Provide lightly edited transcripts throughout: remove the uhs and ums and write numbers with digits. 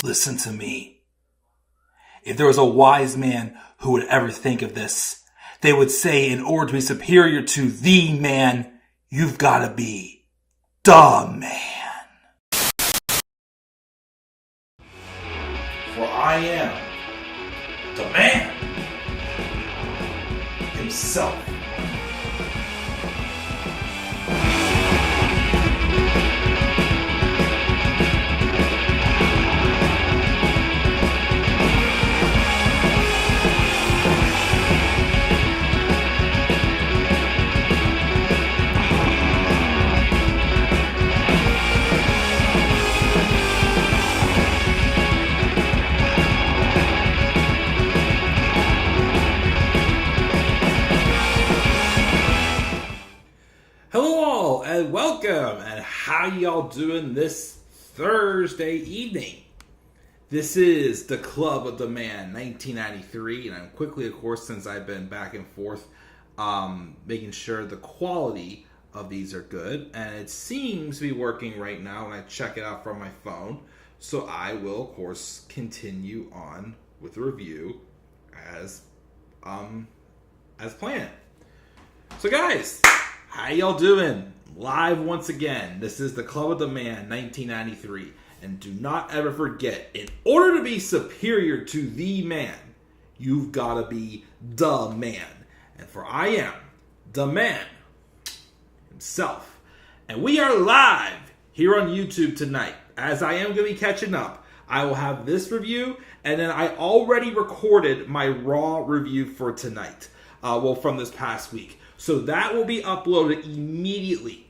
Listen to me. If there was a wise man who would ever think of this, they would say in order to be superior to the man, you've got to be the man. For I am the man himself. And welcome, and how y'all doing this Thursday evening? This is the Club of the Man 1993, and I'm quickly, of course, since I've been back and forth, making sure the quality of these are good, and it seems to be working right now when I check it out from my phone. So I will, of course, continue on with the review as planned. So, guys, how y'all doing? Live once again. This is the Club of the Man 1993. And do not ever forget, in order to be superior to the man, you've got to be the man. And for I am the man himself. And we are live here on YouTube tonight. As I am going to be catching up, I will have this review, and then I already recorded my Raw review for tonight. From this past week. So that will be uploaded immediately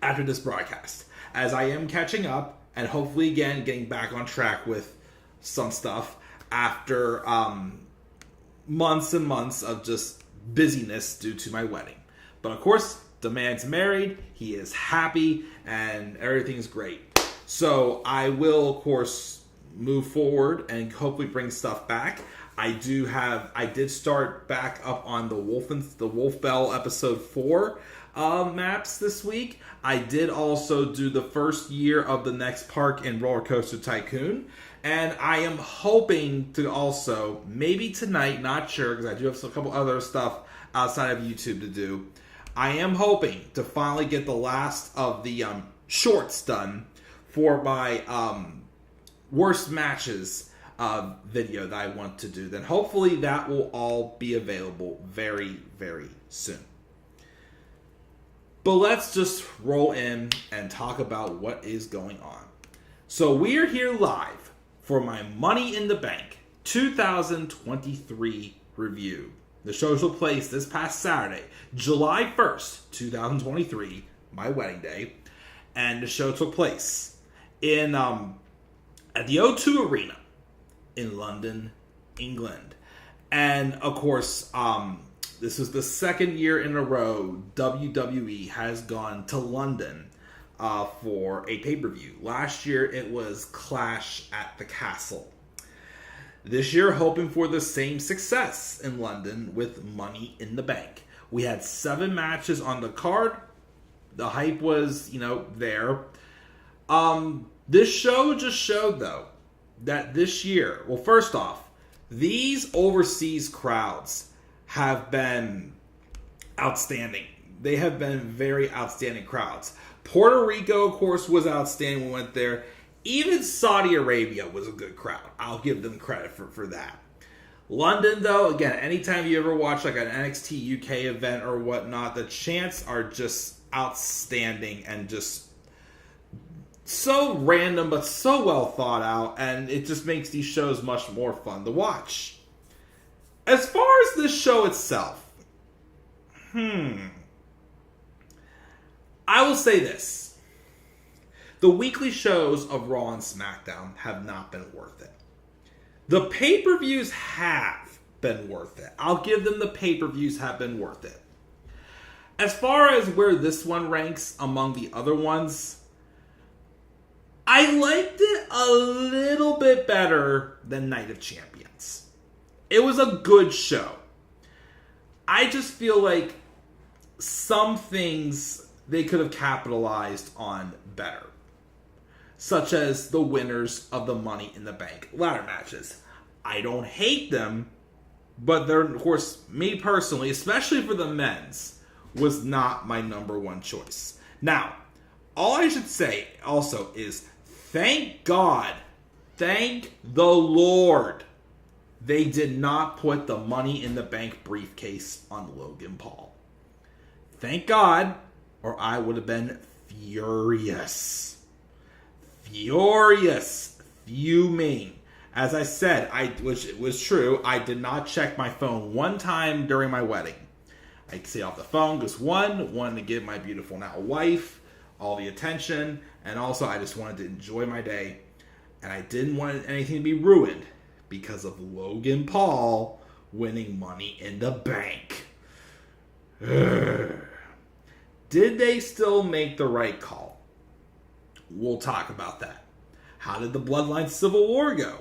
after this broadcast, as I am catching up and hopefully again getting back on track with some stuff after months and months of just busyness due to my wedding. But of course, the man's married, he is happy, and everything's great. So I will, of course, move forward and hopefully bring stuff back. I did start back up on the Wolf Bell episode 4 maps this week. I did also do the first year of the next park in Roller Coaster Tycoon. And I am hoping to also, maybe tonight, not sure, because I do have a couple other stuff outside of YouTube to do. I am hoping to finally get the last of the shorts done for my worst matches video that I want to do. Then hopefully that will all be available very, very soon. But let's just roll in and talk about what is going on. So we are here live for my Money in the Bank 2023 review. The show took place this past Saturday, July 1st, 2023, my wedding day. And the show took place in at the O2 Arena in London, England. And of course, this was the second year in a row WWE has gone to London for a pay-per-view. Last year it was Clash at the Castle. This year, hoping for the same success in London with Money in the Bank. We had 7 matches on the card. The hype was, there. This show just showed, though, that this year, well, first off, these overseas crowds have been outstanding. They have been very outstanding crowds. Puerto Rico, of course, was outstanding when we went there. Even Saudi Arabia was a good crowd. I'll give them credit for that. London, though, again, anytime you ever watch like an NXT UK event or whatnot, the chants are just outstanding and just so random, but so well thought out, and it just makes these shows much more fun to watch. As far as this show itself, I will say this. The weekly shows of Raw and SmackDown have not been worth it. The pay-per-views have been worth it. I'll give them the pay-per-views have been worth it. As far as where this one ranks among the other ones, I liked it a little bit better than Night of Champions. It was a good show. I just feel like some things they could have capitalized on better. such as the winners of the Money in the Bank ladder matches. I don't hate them, but they're, of course, me personally, especially for the men's, was not my number one choice. Now, all I should say also is thank God, thank the Lord, they did not put the Money in the Bank briefcase on Logan Paul. Thank God, or I would have been furious. Fuming. As I said, which was true, I did not check my phone one time during my wedding. I stayed off the phone because wanted to give my beautiful now wife all the attention, and also I just wanted to enjoy my day, and I didn't want anything to be ruined because of Logan Paul winning Money in the Bank. Did they still make the right call? We'll talk about that. How did the Bloodline Civil War go?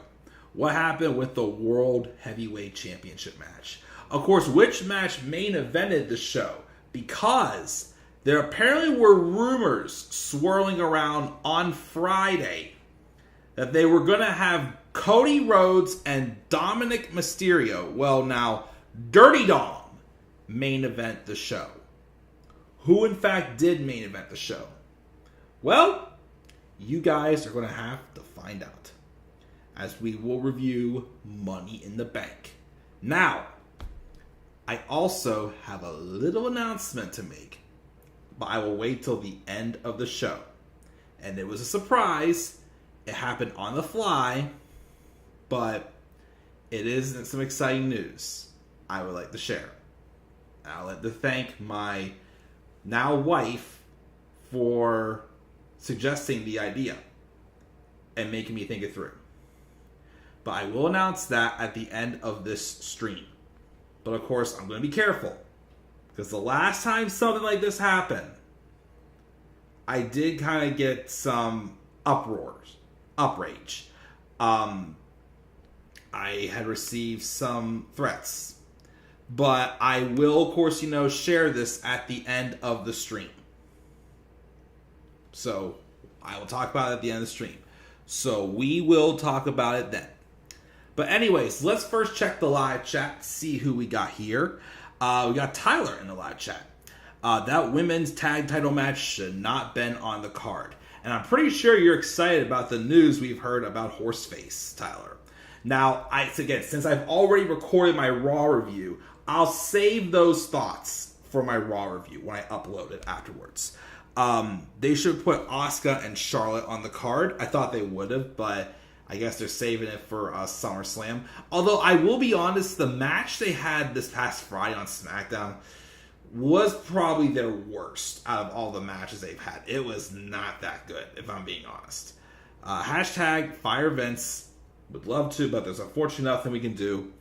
What happened with the World Heavyweight Championship match? Of course, which match main evented the show? Because there apparently were rumors swirling around on Friday that they were going to have Cody Rhodes and Dominik Mysterio, well now, Dirty Dom, main event the show. Who in fact did main event the show? Well, you guys are going to have to find out as we will review Money in the Bank. Now, I also have a little announcement to make, but I will wait till the end of the show. And it was a surprise. It happened on the fly, but it is some exciting news I would like to share. I'd like to thank my now wife for suggesting the idea and making me think it through. But I will announce that at the end of this stream. But of course, I'm going to be careful, because the last time something like this happened, I did kind of get some outrage. I had received some threats. But I will, of course, share this at the end of the stream. So, I will talk about it at the end of the stream. So, we will talk about it then. But anyways, let's first check the live chat, see who we got here. We got Tyler in the live chat. That women's tag title match should not been on the card. And I'm pretty sure you're excited about the news we've heard about Horseface, Tyler. Now, since I've already recorded my Raw review, I'll save those thoughts for my Raw review when I upload it afterwards. They should put Asuka and Charlotte on the card. I thought they would have, but I guess they're saving it for SummerSlam. Although, I will be honest, the match they had this past Friday on SmackDown was probably their worst out of all the matches they've had. It was not that good, if I'm being honest. Hashtag Fire Vince. Would love to, but there's unfortunately nothing we can do.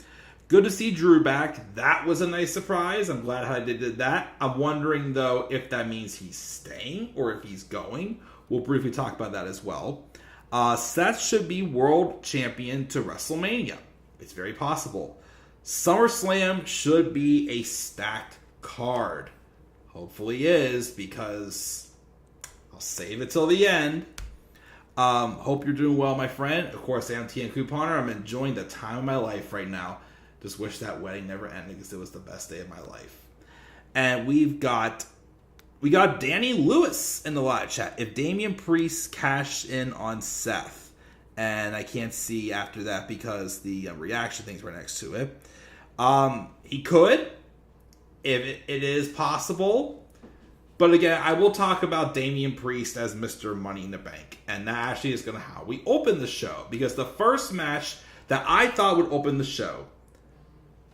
Good to see Drew back. That was a nice surprise. I'm glad how they did that. I'm wondering, though, if that means he's staying or if he's going. We'll briefly talk about that as well. Seth should be world champion to WrestleMania. It's very possible. SummerSlam should be a stacked card. Hopefully is, because I'll save it till the end. Hope you're doing well, my friend. Of course, I am TN Couponer. I'm enjoying the time of my life right now. Just wish that wedding never ended because it was the best day of my life. And we got Danny Lewis in the live chat. If Damian Priest cashed in on Seth, and I can't see after that because the reaction things were next to it. He could, if it is possible. But again, I will talk about Damian Priest as Mr. Money in the Bank. And that actually is going to how we open the show. Because the first match that I thought would open the show,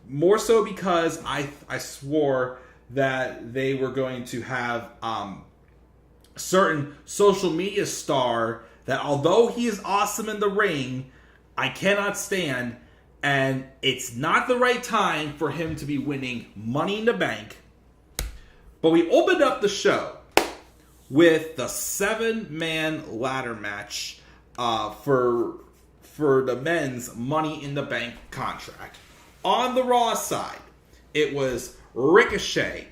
more so because I swore that they were going to have a certain social media star that although he is awesome in the ring, I cannot stand. And it's not the right time for him to be winning Money in the Bank. But we opened up the show with the 7-man ladder match for the men's Money in the Bank contract. On the Raw side, it was Ricochet,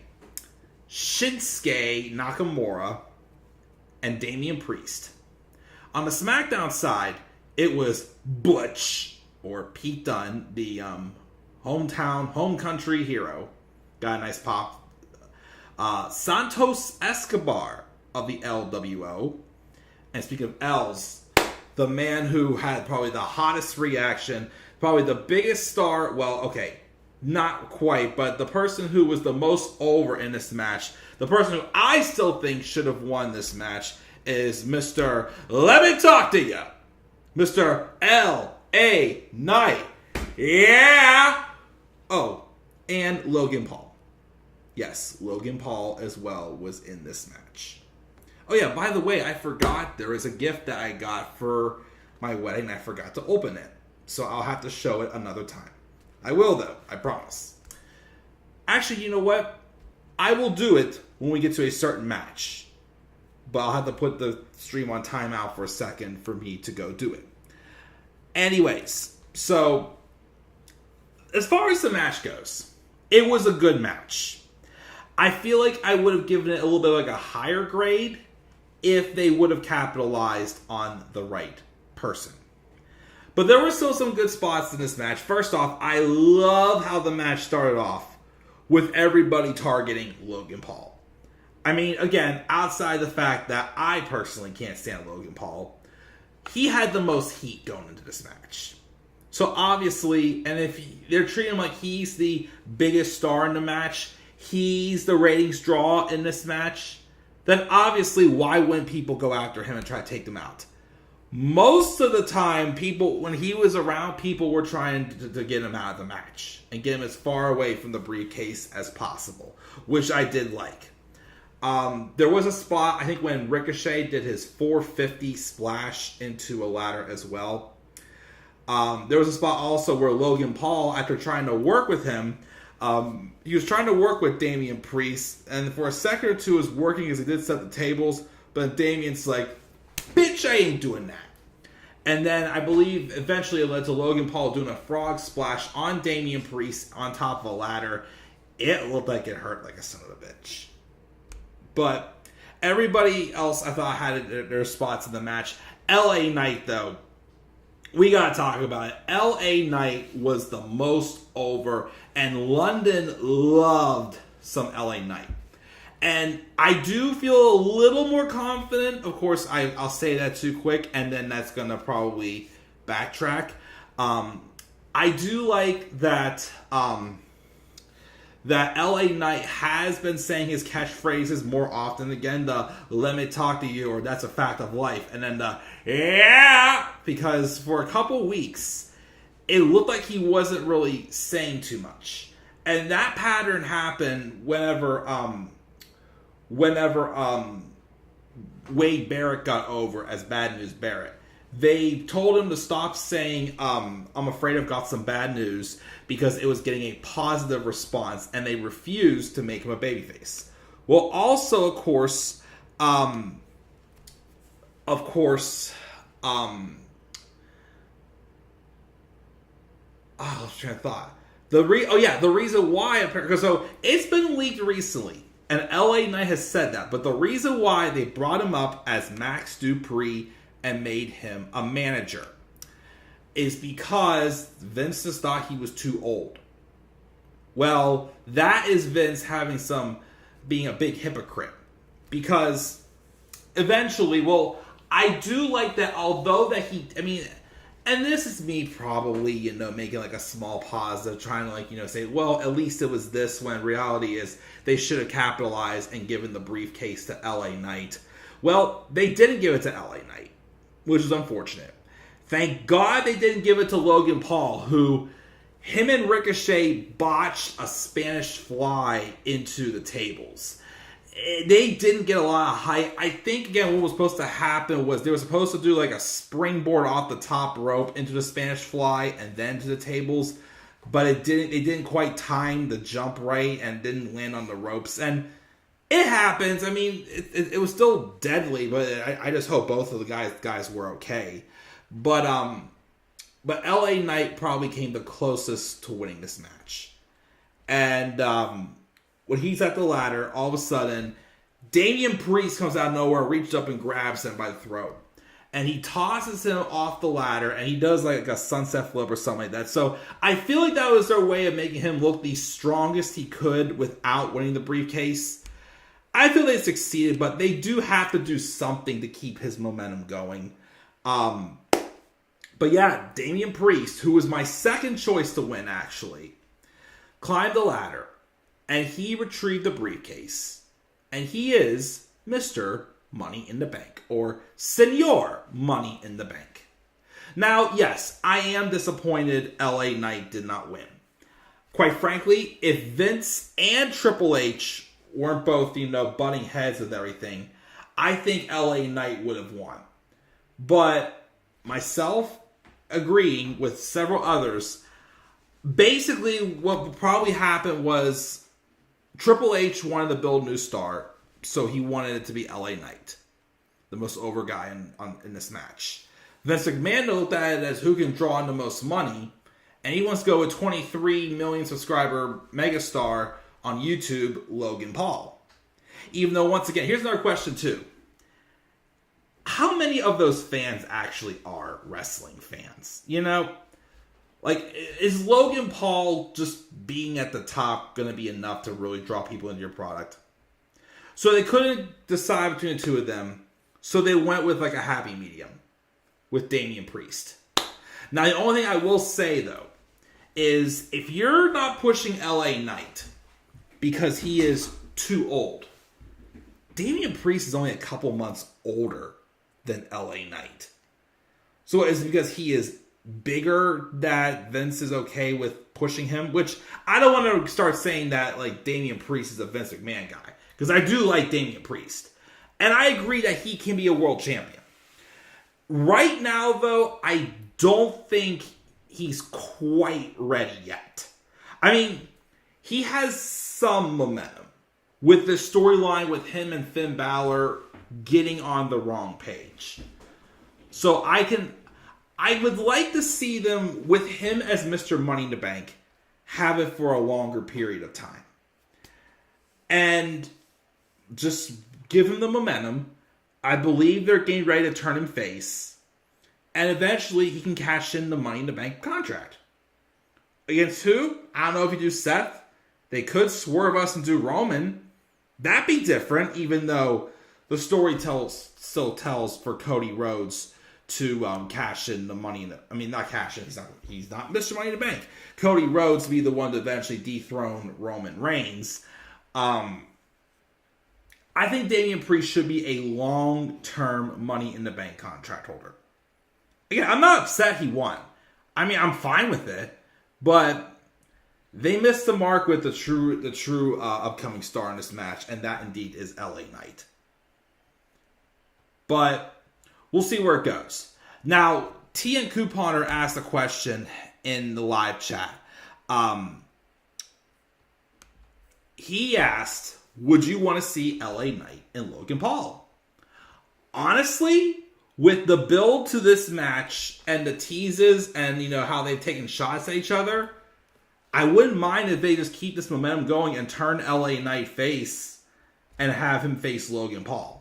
Shinsuke Nakamura, and Damian Priest. On the SmackDown side, it was Butch, or Pete Dunne, the home country hero. Got a nice pop. Santos Escobar of the LWO. And speaking of L's, the man who had probably the hottest reaction, probably the biggest star, well, okay, not quite, but the person who was the most over in this match, the person who I still think should have won this match, is Mr. Let Me Talk to Ya, Mr. L.A. Knight. Yeah! Oh, and Logan Paul. Yes, Logan Paul as well was in this match. Oh yeah, by the way, I forgot there was a gift that I got for my wedding. I forgot to open it. So I'll have to show it another time. I will though, I promise. Actually, you know what? I will do it when we get to a certain match. But I'll have to put the stream on timeout for a second for me to go do it. Anyways, so as far as the match goes, it was a good match. I feel like I would have given it a little bit like a higher grade if they would have capitalized on the right person. But there were still some good spots in this match. First off, I love how the match started off with everybody targeting Logan Paul. I mean, again, outside the fact that I personally can't stand Logan Paul, he had the most heat going into this match. So obviously, and if they're treating him like he's the biggest star in the match, he's the ratings draw in this match, then obviously why wouldn't people go after him and try to take them out? Most of the time, people, when he was around, people were trying to get him out of the match and get him as far away from the briefcase as possible, which I did like. There was a spot, I think, when Ricochet did his 450 splash into a ladder as well. There was a spot also where Logan Paul, after trying to work with him, he was trying to work with Damian Priest, and for a second or two it was working as he did set the tables, but Damian's like, bitch, I ain't doing that. And then I believe eventually it led to Logan Paul doing a frog splash on Damian Priest on top of a ladder. It looked like it hurt like a son of a bitch. But everybody else I thought had their spots in the match. LA Knight, though, we gotta talk about it. LA Knight was the most over, and London loved some LA Knight. And I do feel a little more confident. Of course, I'll say that too quick, and then that's going to probably backtrack. I do like that that LA Knight has been saying his catchphrases more often. Again, the "let me talk to you" or "that's a fact of life," and then the "yeah," because for a couple weeks, it looked like he wasn't really saying too much. And that pattern happened whenever Wade Barrett got over as Bad News Barrett. They told him to stop saying, I'm afraid I've got some bad news, because it was getting a positive response, and they refused to make him a babyface. Well, also, of course, I was trying to thought. The reason why, because so it's been leaked recently, and LA Knight has said that, but the reason why they brought him up as Max Dupree and made him a manager is because Vince just thought he was too old. Well, that is Vince being a big hypocrite, because eventually, I do like that, although that and this is me probably, making like a small positive, trying to say, well, at least it was this, when reality is they should have capitalized and given the briefcase to LA Knight. Well, they didn't give it to LA Knight, which is unfortunate. Thank God they didn't give it to Logan Paul, who him and Ricochet botched a Spanish fly into the tables. They didn't get a lot of hype. I think, again, what was supposed to happen was they were supposed to do like a springboard off the top rope into the Spanish fly and then to the tables, but it didn't. They didn't quite time the jump right and didn't land on the ropes. And it happens. I mean, it was still deadly, but I just hope both of the guys were okay. But LA Knight probably came the closest to winning this match. And when he's at the ladder, all of a sudden, Damian Priest comes out of nowhere, reached up and grabs him by the throat. and he tosses him off the ladder, and he does like a sunset flip or something like that. So I feel like that was their way of making him look the strongest he could without winning the briefcase. I feel they succeeded, but they do have to do something to keep his momentum going. But yeah, Damian Priest, who was my second choice to win, actually, climbed the ladder, and he retrieved the briefcase. And he is Mr. Money in the Bank, or Senor Money in the Bank. Now, yes, I am disappointed LA Knight did not win. Quite frankly, if Vince and Triple H weren't both, butting heads with everything, I think LA Knight would have won. But myself, agreeing with several others, basically what probably happened was Triple H wanted to build a new star, so he wanted it to be LA Knight, the most over guy in this match. Vince McMahon looked at it as who can draw in the most money, and he wants to go with 23 million subscriber megastar on YouTube, Logan Paul. Even though, once again, here's another question too. How many of those fans actually are wrestling fans? Like, is Logan Paul just being at the top going to be enough to really draw people into your product? So they couldn't decide between the two of them, so they went with like a happy medium with Damian Priest. Now, the only thing I will say, though, is if you're not pushing LA Knight because he is too old, Damian Priest is only a couple months older than LA Knight. So is it because he is bigger that Vince is okay with pushing him? Which I don't want to start saying that like Damian Priest is a Vince McMahon guy, because I do like Damian Priest. And I agree that he can be a world champion. Right now, though, I don't think he's quite ready yet. I mean, he has some momentum with the storyline with him and Finn Balor getting on the wrong page. So I would like to see them, with him as Mr. Money in the Bank, have it for a longer period of time. And just give him the momentum. I believe they're getting ready to turn him face. And eventually he can cash in the Money in the Bank contract. Against who? I don't know if you do Seth. They could swerve us and do Roman. That'd be different, even though the story still tells for Cody Rhodes to cash in the money in the... I mean, not cash in. He's not Mr. Money in the Bank. Cody Rhodes to be the one to eventually dethrone Roman Reigns. I think Damian Priest should be a long-term Money in the Bank contract holder. Again, I'm not upset he won. I mean, I'm fine with it, but they missed the mark with the true upcoming star in this match, and that indeed is LA Knight. But we'll see where it goes. Now, TN Couponer asked a question in the live chat. He asked, would you want to see LA Knight and Logan Paul? Honestly, with the build to this match and the teases and how they've taken shots at each other, I wouldn't mind if they just keep this momentum going and turn LA Knight face and have him face Logan Paul.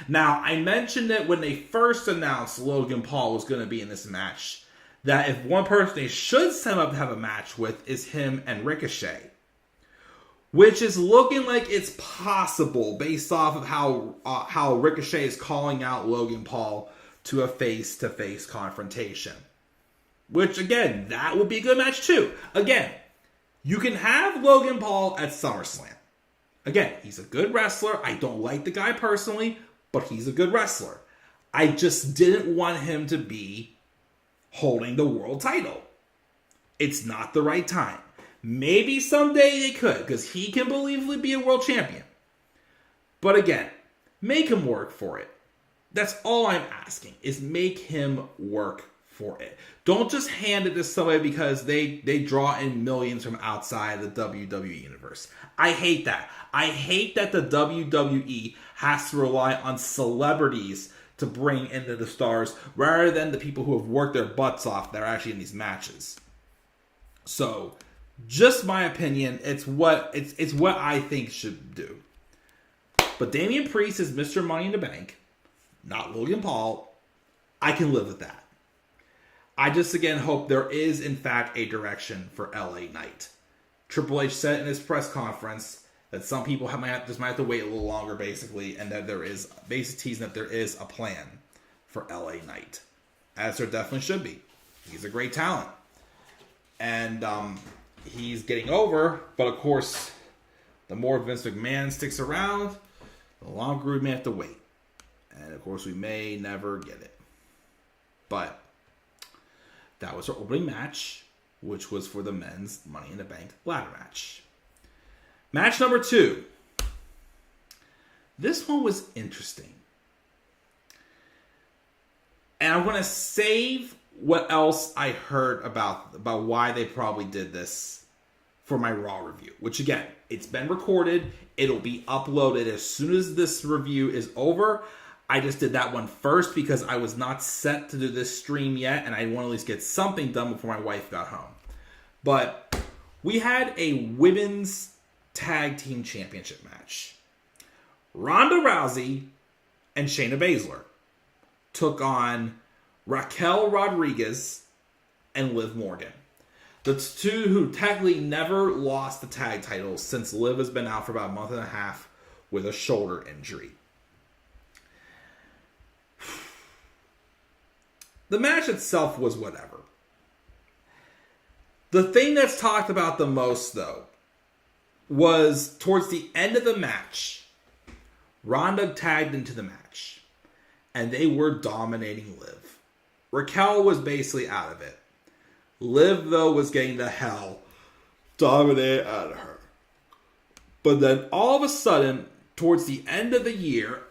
Now, I mentioned that when they first announced Logan Paul was going to be in this match, that if one person they should set him up to have a match with is him and Ricochet. Which is looking like it's possible based off of how Ricochet is calling out Logan Paul to a face-to-face confrontation. Which, again, that would be a good match too. Again, you can have Logan Paul at SummerSlam. Again, he's a good wrestler. I don't like the guy personally, but he's a good wrestler. I just didn't want him to be holding the world title. It's not the right time. Maybe someday they could, because he can believably be a world champion. But again, make him work for it. That's all I'm asking, is make him work for it. Don't just hand it to somebody because they draw in millions from outside the WWE universe. I hate that. I hate that the WWE has to rely on celebrities to bring into the stars rather than the people who have worked their butts off that are actually in these matches. So, just my opinion, it's what I think should do. But Damian Priest is Mr. Money in the Bank, not Logan Paul. I can live with that. I just, again, hope there is, in fact, a direction for LA Knight. Triple H said in his press conference that some people might have to wait a little longer, basically, and that there is, basically teasing that there is a plan for LA Knight. As there definitely should be. He's a great talent. And he's getting over, but of course, the more Vince McMahon sticks around, the longer we may have to wait. And of course, we may never get it. But that was our opening match, which was for the men's Money in the Bank ladder match. Match number 2. This one was interesting. And I'm going to save what else I heard about why they probably did this for my Raw review. Which, again, it's been recorded. It'll be uploaded as soon as this review is over. I just did that one first because I was not set to do this stream yet, and I want to at least get something done before my wife got home. But we had a women's tag team championship match. Ronda Rousey and Shayna Baszler took on Raquel Rodriguez and Liv Morgan. The two who technically never lost the tag titles since Liv has been out for about a month and a half with a shoulder injury. The match itself was whatever. The thing that's talked about the most, though, was towards the end of the match, Ronda tagged into the match, and they were dominating Liv. Raquel was basically out of it. Liv, though, was getting the hell dominated out of her. But then all of a sudden, towards the end of the year,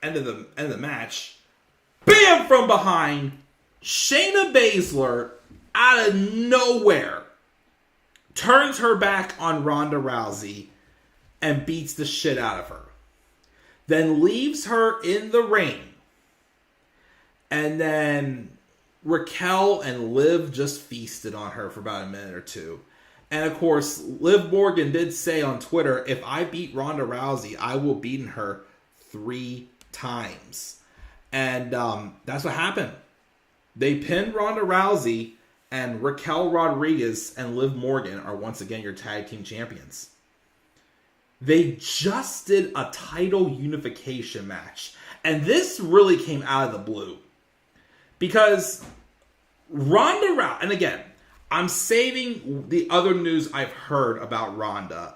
end of the match, bam, from behind, Shayna Baszler, out of nowhere, turns her back on Ronda Rousey and beats the shit out of her. Then leaves her in the ring. And then Raquel and Liv just feasted on her for about a minute or two. And of course, Liv Morgan did say on Twitter, if I beat Ronda Rousey, I will beat her 3 times. And that's what happened. They pinned Ronda Rousey, and Raquel Rodriguez and Liv Morgan are once again your tag team champions. They just did a title unification match. And this really came out of the blue. Because Ronda Rousey, and again, I'm saving the other news I've heard about Ronda.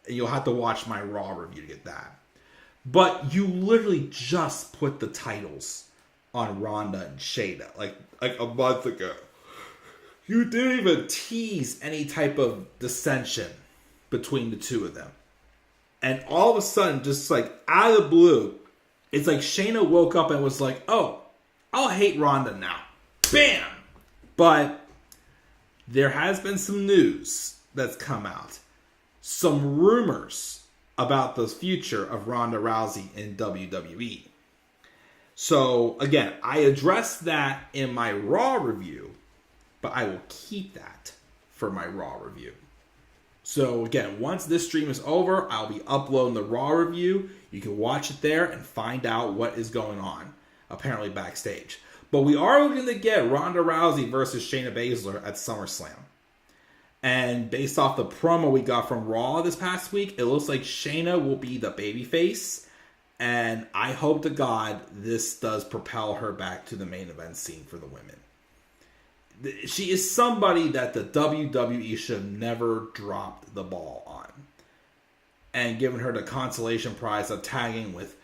And you'll have to watch my Raw review to get that. But you literally just put the titles on Ronda and Shayna like a month ago. You didn't even tease any type of dissension between the two of them. And all of a sudden, just like out of the blue, it's like Shayna woke up and was like, oh, I'll hate Ronda now. Bam! But there has been some news that's come out. Some rumors about the future of Ronda Rousey in WWE. So, again, I addressed that in my Raw review, but I will keep that for my Raw review. So, again, once this stream is over, I'll be uploading the Raw review. You can watch it there and find out what is going on, apparently backstage. But we are looking to get Ronda Rousey versus Shayna Baszler at SummerSlam. And based off the promo we got from Raw this past week, it looks like Shayna will be the babyface. And I hope to God this does propel her back to the main event scene for the women. She is somebody that the WWE should have never dropped the ball on. And given her the consolation prize of tagging with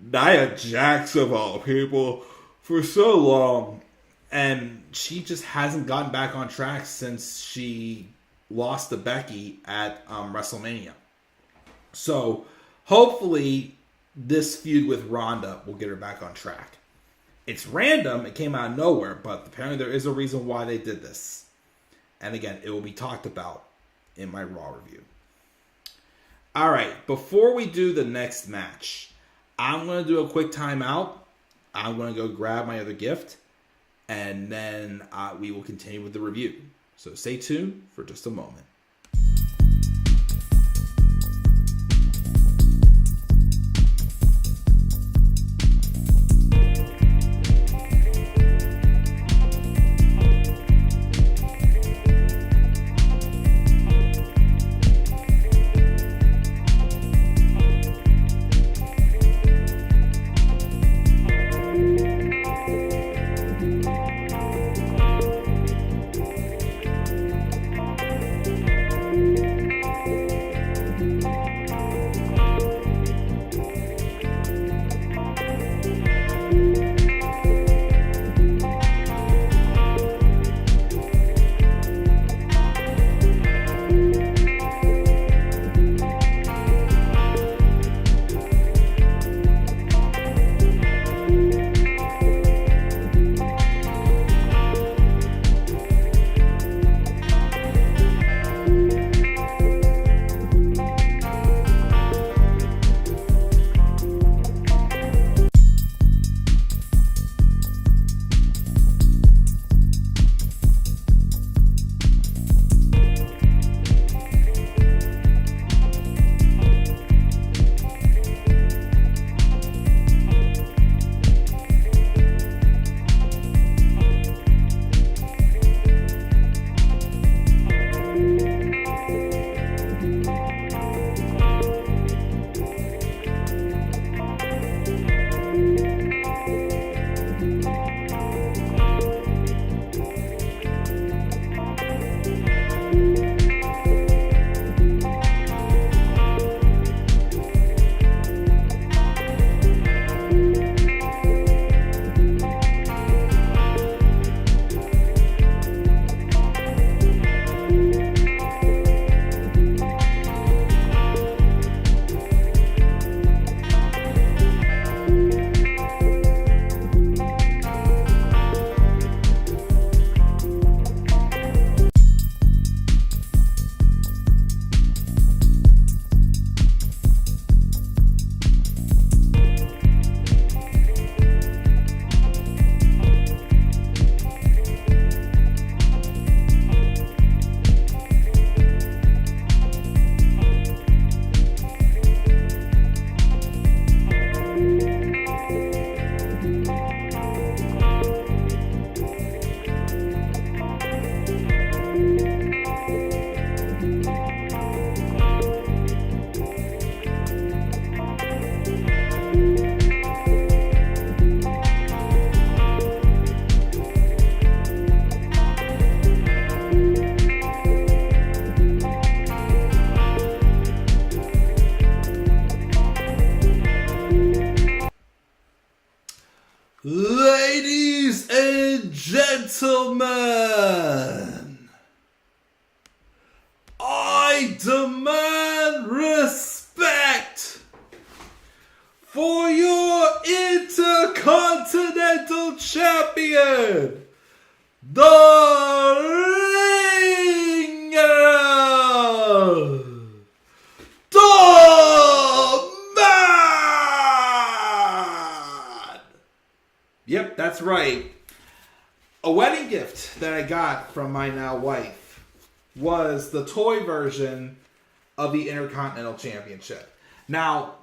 Nia Jax of all people for so long. And she just hasn't gotten back on track since she lost to Becky at WrestleMania. So hopefully this feud with Ronda will get her back on track. It's random. It came out of nowhere, but apparently there is a reason why they did this. And again, it will be talked about in my Raw review. All right, before we do the next match, I'm going to do a quick timeout. I'm going to go grab my other gift, and then we will continue with the review. So stay tuned for just a moment. and gentlemen, I demand respect for your Intercontinental Champion, the Ring Damian! Yep, that's right. A wedding gift that I got from my now wife was the toy version of the Intercontinental Championship. Now,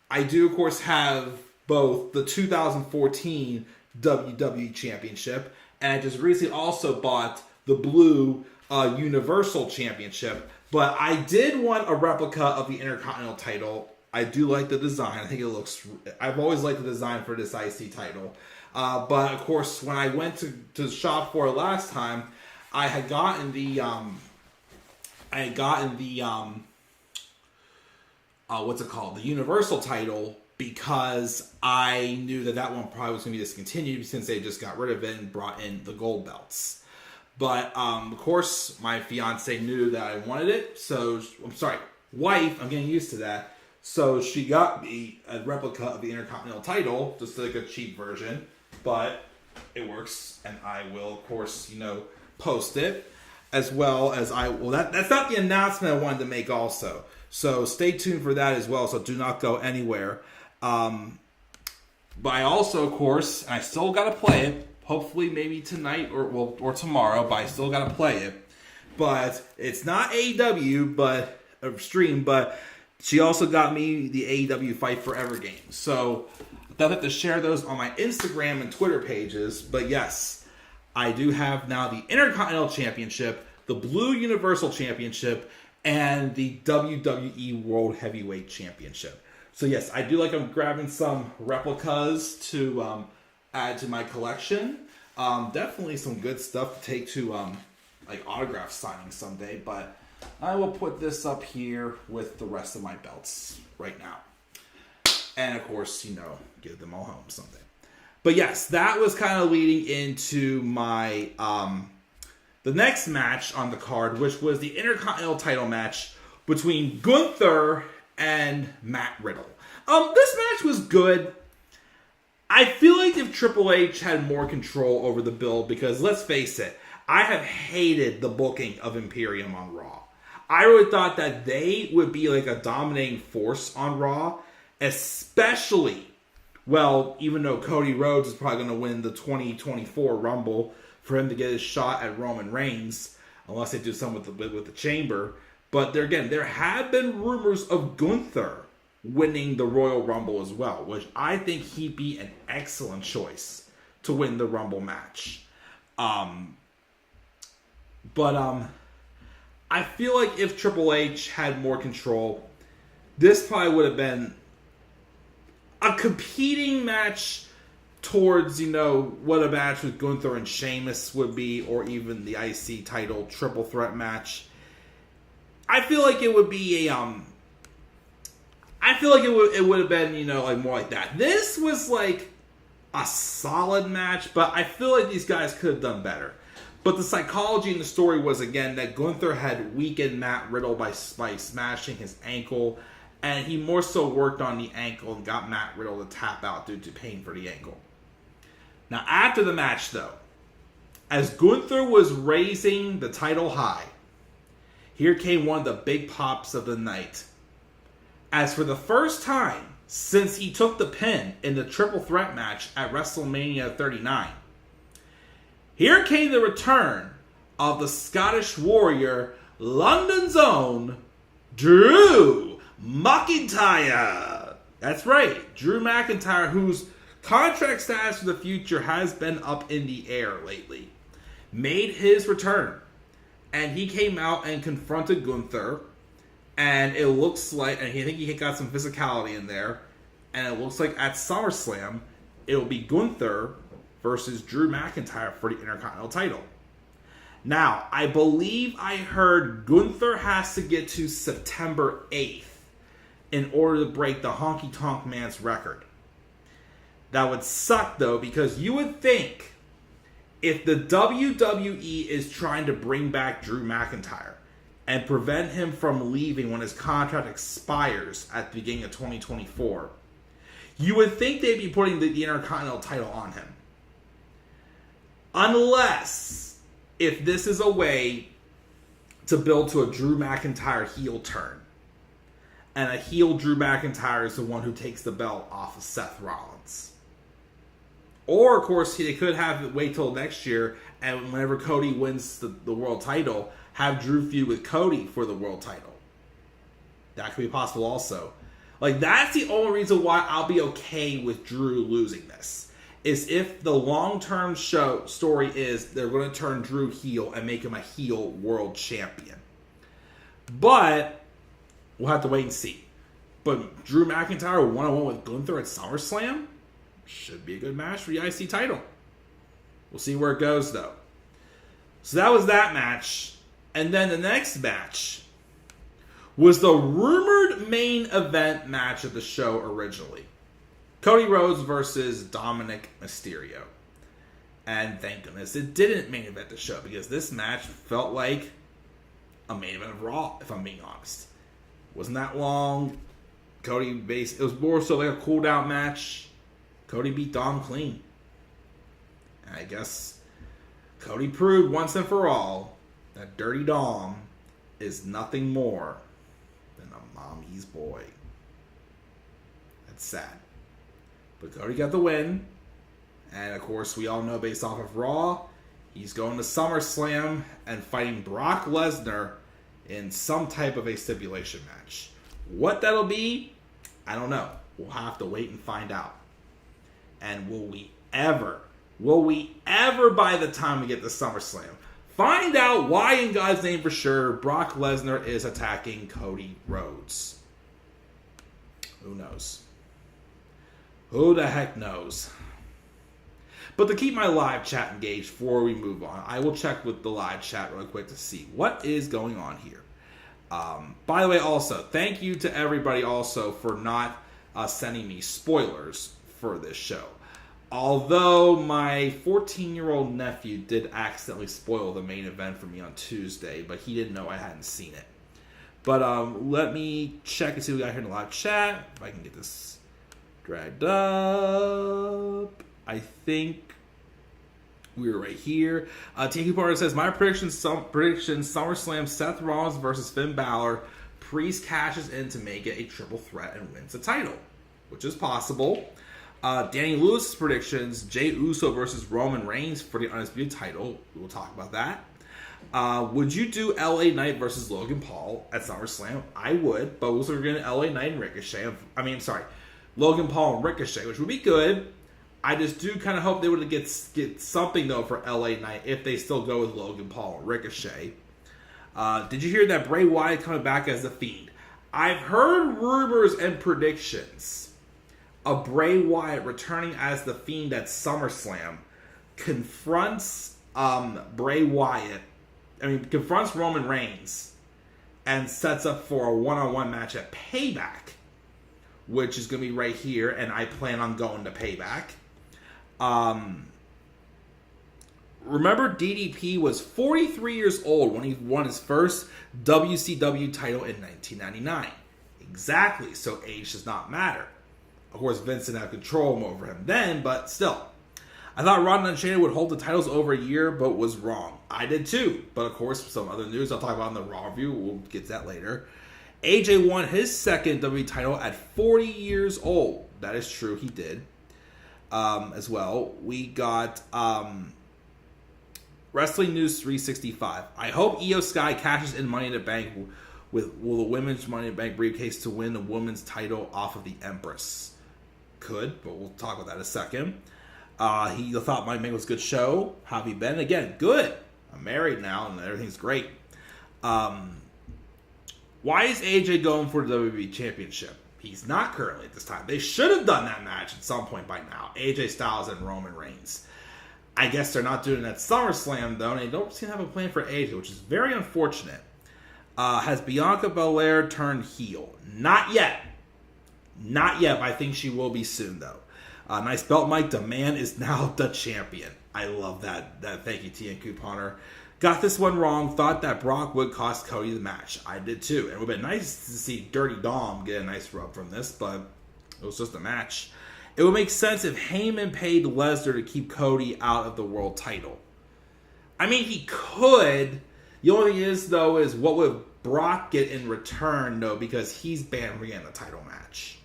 I do, of course, have both the 2014 WWE Championship, and I just recently also bought the blue Universal Championship. But I did want a replica of the Intercontinental title. I do like the design. I think it looks... I've always liked the design for this IC title. But, of course, when I went to shop for it last time, I had gotten the... what's it called? The Universal title, because I knew that one probably was going to be discontinued since they just got rid of it and brought in the gold belts. But, of course, my fiance knew that I wanted it. So, wife, I'm getting used to that. So she got me a replica of the Intercontinental title, just like a cheap version. But it works, and I will, of course, post it. As well as that's not the announcement I wanted to make also. So stay tuned for that as well. So do not go anywhere. But I also, of course, I still got to play it. Hopefully maybe tonight or tomorrow. But I still got to play it. But it's not AEW, but stream. But she also got me the AEW Fight Forever game. So I'll have to share those on my Instagram and Twitter pages. But yes, I do have now the Intercontinental Championship, the Blue Universal Championship, and the WWE World Heavyweight Championship. So yes, I do like I'm grabbing some replicas to add to my collection. Definitely some good stuff to take to like autograph signing someday. But I will put this up here with the rest of my belts right now. And of course, give them all home someday. But yes, that was kind of leading into my the next match on the card, which was the Intercontinental title match between Gunther and Matt Riddle. This match was good. I feel like if Triple H had more control over the build, because let's face it, I have hated the booking of Imperium on Raw. I really thought that they would be like a dominating force on Raw, especially, well, even though Cody Rhodes is probably going to win the 2024 Rumble for him to get his shot at Roman Reigns, unless they do something with the Chamber. But there have been rumors of Gunther winning the Royal Rumble as well, which I think he'd be an excellent choice to win the Rumble match. But I feel like if Triple H had more control, this probably would have been a competing match towards, what a match with Gunther and Sheamus would be, or even the IC title triple threat match. I feel like it would be it would have been, like more like that. This was like a solid match, but I feel like these guys could have done better. But the psychology in the story was, again, that Gunther had weakened Matt Riddle by smashing his ankle, and he more so worked on the ankle and got Matt Riddle to tap out due to pain for the ankle. Now, after the match, though, as Gunther was raising the title high, here came one of the big pops of the night. As for the first time since he took the pin in the triple threat match at WrestleMania 39, here came the return of the Scottish Warrior, London's own Drew McIntyre. That's right, Drew McIntyre, whose contract status for the future has been up in the air lately, made his return. And he came out and confronted Gunther. And it looks like, and I think he got some physicality in there. And it looks like at SummerSlam, it'll be Gunther versus Drew McIntyre for the Intercontinental title. Now, I believe I heard Gunther has to get to September 8th in order to break the Honky Tonk Man's record. That would suck, though, because you would think if the WWE is trying to bring back Drew McIntyre and prevent him from leaving when his contract expires at the beginning of 2024, you would think they'd be putting the Intercontinental title on him. Unless, if this is a way to build to a Drew McIntyre heel turn, and a heel Drew McIntyre is the one who takes the belt off of Seth Rollins. Or, of course, they could have it wait till next year, and whenever Cody wins the world title, have Drew feud with Cody for the world title. That could be possible also. Like, that's the only reason why I'll be okay with Drew losing this. Is if the long-term story is they're going to turn Drew heel and make him a heel world champion. But we'll have to wait and see. But Drew McIntyre one-on-one with Gunther at SummerSlam should be a good match for the IC title. We'll see where it goes, though. So that was that match. And then the next match was the rumored main event match of the show originally. Cody Rhodes versus Dominik Mysterio. And thank goodness it didn't main event the show, because this match felt like a main event of Raw, if I'm being honest. Wasn't that long. It was more so like a cool down match. Cody beat Dom clean. And I guess Cody proved once and for all that Dirty Dom is nothing more than a mommy's boy. That's sad. But Cody got the win. And of course, we all know based off of Raw, he's going to SummerSlam and fighting Brock Lesnar in some type of a stipulation match. What that'll be, I don't know. We'll have to wait and find out. And will we ever by the time we get to SummerSlam, find out why in God's name for sure Brock Lesnar is attacking Cody Rhodes? Who knows? Who the heck knows? But to keep my live chat engaged before we move on, I will check with the live chat real quick to see what is going on here. By the way, also, thank you to everybody also for not sending me spoilers for this show. Although my 14-year-old nephew did accidentally spoil the main event for me on Tuesday, but he didn't know I hadn't seen it. But let me check and see what we got here in the live chat. If I can get this dragged up. I think we're right here. TQ Parker says, my prediction SummerSlam Seth Rollins versus Finn Balor. Priest cashes in to make it a triple threat and wins the title, which is possible. Danny Lewis' predictions, Jey Uso versus Roman Reigns for the Undisputed title. We'll talk about that. Would you do LA Knight versus Logan Paul at SummerSlam? I would, but we're also going to LA Knight and Ricochet. Logan Paul and Ricochet, which would be good. I just do kind of hope they would get something, though, for LA Knight if they still go with Logan Paul and Ricochet. Did you hear that Bray Wyatt coming back as The Fiend? I've heard rumors and predictions of Bray Wyatt returning as The Fiend at SummerSlam, confronts confronts Roman Reigns, and sets up for a one-on-one match at Payback, which is going to be right here, and I plan on going to Payback. Remember, DDP was 43 years old when he won his first WCW title in 1999. Exactly, so age does not matter. Of course, Vince didn't have control over him then, but still. I thought Ronda and Shayna would hold the titles over a year, but was wrong. I did too. But of course, some other news I'll talk about in the Raw review. We'll get to that later. AJ won his second WWE title at 40 years old. That is true, he did. As well, we got Wrestling News 365. I hope Io Sky cashes in Money in the Bank with the women's Money in the Bank briefcase to win the women's title off of the Empress. Could, but we'll talk about that in a second. He thought Money in the Bank was a good show. How have you been? Again, good. I'm married now and everything's great. Why is AJ going for the WWE Championship? He's not currently at this time. They should have done that match at some point by now. AJ Styles and Roman Reigns. I guess they're not doing it at SummerSlam, though, and they don't seem to have a plan for AJ, which is very unfortunate. Has Bianca Belair turned heel? Not yet. Not yet, but I think she will be soon, though. Nice belt, Mike. The man is now the champion. I love that thank you, TN Couponer. Got this one wrong. Thought that Brock would cost Cody the match. I did too. It would have been nice to see Dirty Dom get a nice rub from this, but it was just a match. It would make sense if Heyman paid Lesnar to keep Cody out of the world title. I mean, he could. The only thing is, though, is what would Brock get in return, though, because he's banned from getting a title match.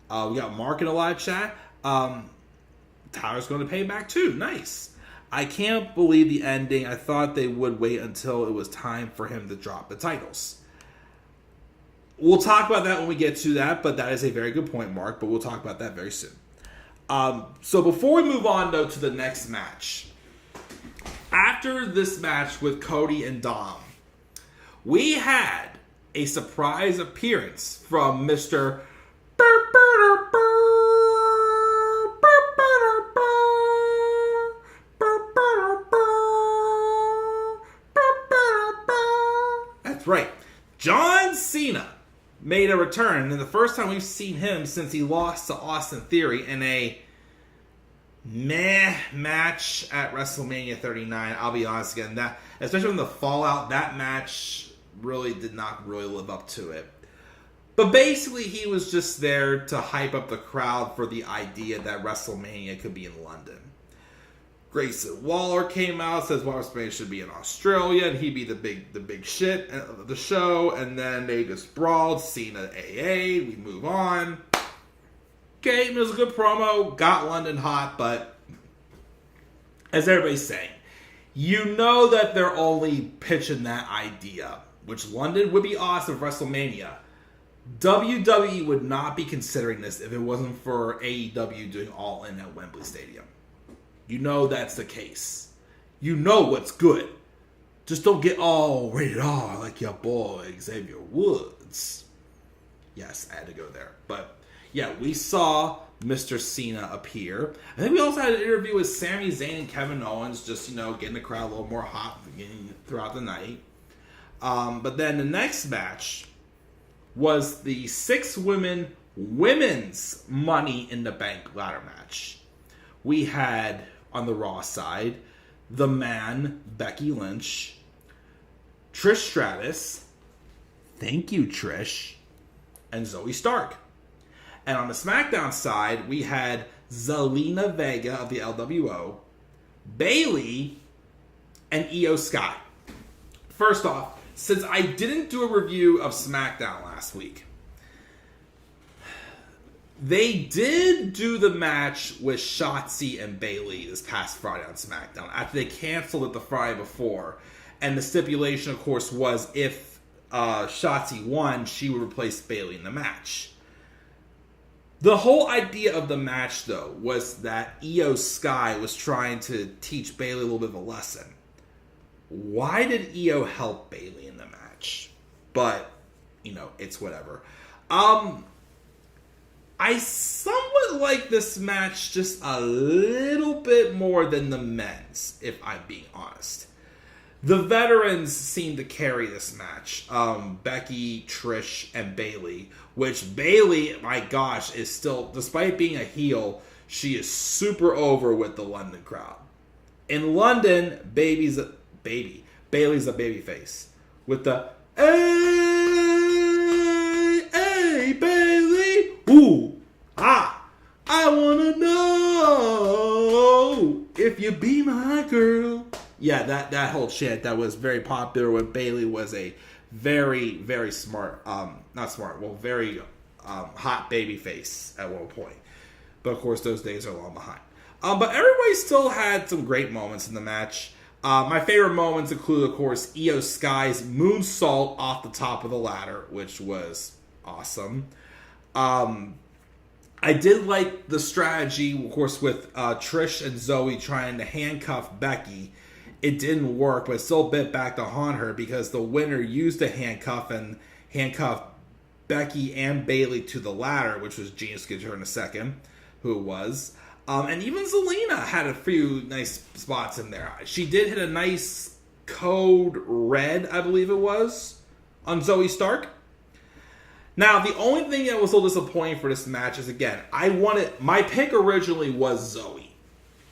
We got Mark in a live chat. Tyler's going to pay back too. Nice. I can't believe the ending. I thought they would wait until it was time for him to drop the titles. We'll talk about that when we get to that, but that is a very good point, Mark, but we'll talk about that very soon. So before we move on, though, to the next match, after this match with Cody and Dom, we had a surprise appearance from Mr. That's right. John Cena made a return, and the first time we've seen him since he lost to Austin Theory in a meh match at WrestleMania 39. I'll be honest again, that especially from the fallout, that match really did not really live up to it. But basically, he was just there to hype up the crowd for the idea that WrestleMania could be in London. Grayson Waller came out, says WrestleMania should be in Australia, and he'd be the big shit of the show. And then they just brawled. Cena AA. We move on. Okay, it was a good promo. Got London hot, but as everybody's saying, you know that they're only pitching that idea, which London would be awesome for WrestleMania. WWE would not be considering this if it wasn't for AEW doing All In at Wembley Stadium. You know that's the case. You know what's good. Just don't get all rated R like your boy Xavier Woods. Yes, I had to go there. But yeah, we saw Mr. Cena appear. I think we also had an interview with Sami Zayn and Kevin Owens, just, getting the crowd a little more hot throughout the night. But then the next match was the 6-women women's Money in the Bank ladder match. We had, on the Raw side, the Man, Becky Lynch, Trish Stratus, thank you Trish, and Zoe Stark. And on the SmackDown side, we had Zelina Vega of the LWO, Bayley, and Io Sky. First off, since I didn't do a review of SmackDown last week, they did do the match with Shotzi and Bayley this past Friday on SmackDown after they canceled it the Friday before. And the stipulation, of course, was if Shotzi won, she would replace Bayley in the match. The whole idea of the match, though, was that Io Sky was trying to teach Bayley a little bit of a lesson. Why did Io help Bayley in the match? But, it's whatever. I somewhat like this match just a little bit more than the men's, if I'm being honest. The veterans seem to carry this match. Becky, Trish, and Bayley. Which Bayley, my gosh, is still, despite being a heel, she is super over with the London crowd. In London, Bayley's a baby face. With the, hey, Bayley, ooh, I wanna know if you be my girl. Yeah, that whole chant that was very popular when Bayley was a very, very smart, very hot baby face at one point. But of course, those days are long behind. But everybody still had some great moments in the match. My favorite moments include, of course, Io Sky's moonsault off the top of the ladder, which was awesome. I did like the strategy, of course, with Trish and Zoe trying to handcuff Becky. It didn't work, but it still bit back to haunt her because the winner used a handcuff and handcuffed Becky and Bayley to the ladder, which was Genius Get her in a second, who it was. And even Zelina had a few nice spots in there. She did hit a nice code red, I believe it was, on Zoe Stark. Now, the only thing that was a little disappointing for this match is, again, my pick originally was Zoe.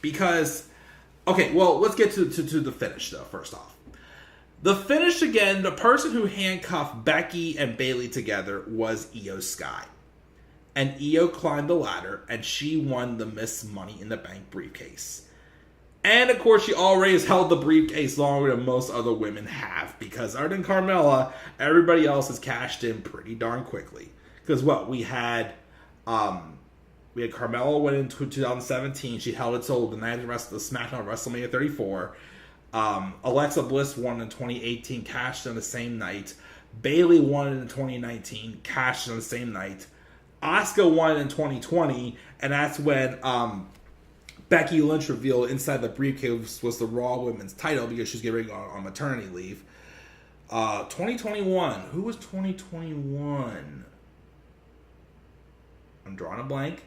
Because Okay, well, let's get to the finish, though, first off. The finish, again, the person who handcuffed Becky and Bayley together was Io Sky. And Io climbed the ladder, and she won the Miss Money in the Bank briefcase. And, of course, she already has held the briefcase longer than most other women have. Because other than Carmella, everybody else has cashed in pretty darn quickly. Because, we had Carmella win in 2017. She held it till the night of the SmackDown WrestleMania 34. Alexa Bliss won in 2018, cashed on the same night. Bayley won in 2019, cashed on the same night. Asuka won in 2020, and that's when Becky Lynch revealed inside the briefcase was the Raw Women's title because she's getting on maternity leave. 2021. Who was 2021? I'm drawing a blank.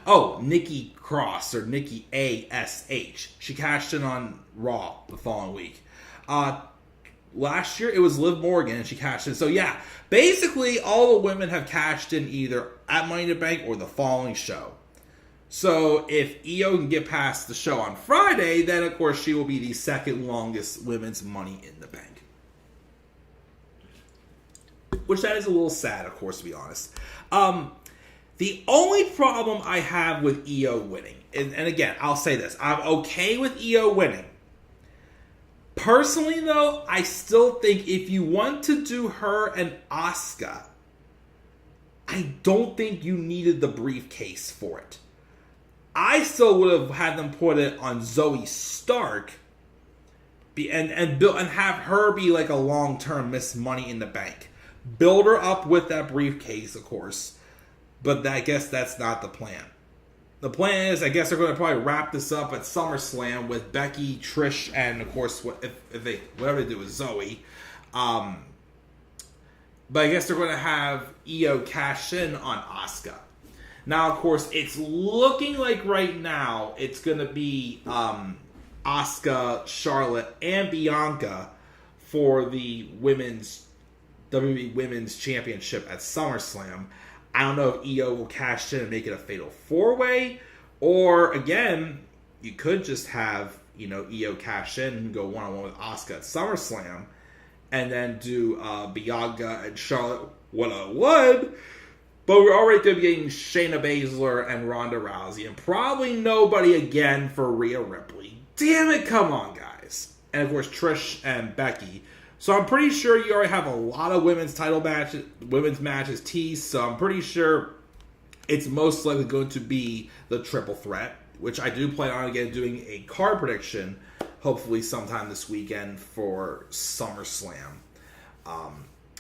Oh, Nikki Cross, or Nikki A.S.H. She cashed in on Raw the following week. Last year, it was Liv Morgan, and she cashed in. So, yeah, basically, all the women have cashed in either at Money in the Bank or the following show. So, if Io can get past the show on Friday, then, of course, she will be the second longest women's Money in the Bank. Which that is a little sad, of course, to be honest. The only problem I have with Io winning, and again, I'll say this, I'm okay with Io winning. Personally, though, I still think if you want to do her and Asuka, I don't think you needed the briefcase for it. I still would have had them put it on Zoe Stark and have her be like a long-term Miss Money in the Bank. Build her up with that briefcase, of course. But I guess that's not the plan. The plan is, I guess they're going to probably wrap this up at SummerSlam with Becky, Trish, and of course, whatever they do with Zoe. But I guess they're going to have Io cash in on Asuka. Now, of course, it's looking like right now it's going to be Asuka, Charlotte, and Bianca for the WWE Women's Championship at SummerSlam. I don't know if Io will cash in and make it a fatal 4-way, or again, you could just have Io cash in and go one-on-one with Asuka at SummerSlam, and then do Bianca and Charlotte one-on-one. But we're already going to be getting Shayna Baszler and Ronda Rousey, and probably nobody again for Rhea Ripley. Damn it, come on, guys. And of course, Trish and Becky. So I'm pretty sure you already have a lot of women's matches teased. So I'm pretty sure it's most likely going to be the triple threat, which I do plan on again doing a card prediction, hopefully sometime this weekend for SummerSlam.